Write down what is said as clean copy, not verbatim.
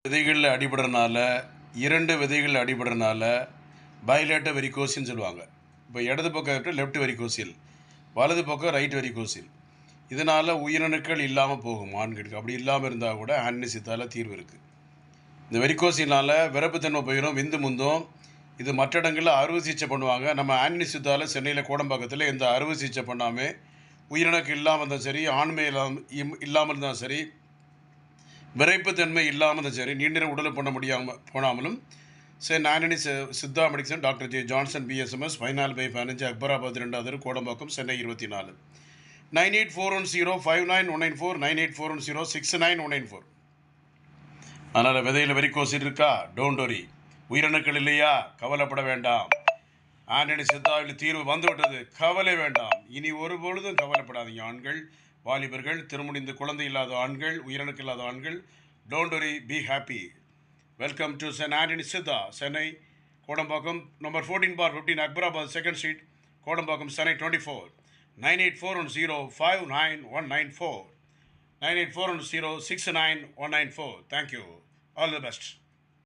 விதைகளில் அடிபடுறனால 2 விதைகள் அடிபடுறனால பைலேட்டர் வெரிகோசின்னு சொல்லுவாங்க. இப்போ இடது பக்கம் லெஃப்ட் வெரிகோசில், வலது பக்கம் ரைட் வெரிகோசில். இதனால் உயிரணுக்கள் இல்லாமல் போகும் ஆண்களுக்கு. அப்படி இல்லாமல் இருந்தால் கூட ஆன்டிசித்தால தீர்வு இருக்குது. இந்த வெரிகோசினால் விரப்புத்தன்மை போயிடும், விந்து முந்தும். இது மற்ற இடங்களில் அறுவை சிகிச்சை பண்ணுவாங்க. நம்ம ஆன்டிசித்தால சென்னையில் கோடம்பாக்கத்தில் எந்த அறுவை சிகிச்சை பண்ணாமல் உயிரணுக்கள் இல்லாமல் இருந்தாலும் சரி, ஆண்மை இல்லாமல் இருந்தாலும் சரி, விரைப்புத்தன்மை இல்லாமல் சரி, நீண்ட நேரம் உடலை பண்ண முடியாமல் போனாமலும் Saint Antony Siddha medicine doctor J Johnson BSMS 14/15 Akbarabad 2வது கோடம்பாக்கம் சென்னை 24 9841059194 9841069194. அதனால் விதையில் வெரிகோசில் இருக்கா? Don't worry. உயிரணுக்கள் இல்லையா? கவலைப்பட வேண்டாம். ஆண்டனி சித்தாவில் தீர்வு வந்துவிட்டது, கவலை வேண்டாம். இனி ஒரு பொழுதும் கவலைப்படாதீங்க. ஆண்கள், வாலிபர்கள், திருமுடிந்து குழந்தை இல்லாத ஆண்கள், உயிரணுக்கு இல்லாத ஆண்கள், don't worry, be happy. Welcome to Saint Antony Siddha, Chennai Kodambakkam, number 14/15 Akbarabad 2nd street, Kodambakkam, Chennai 24 9841059194 9841069194. Thank you. All the best.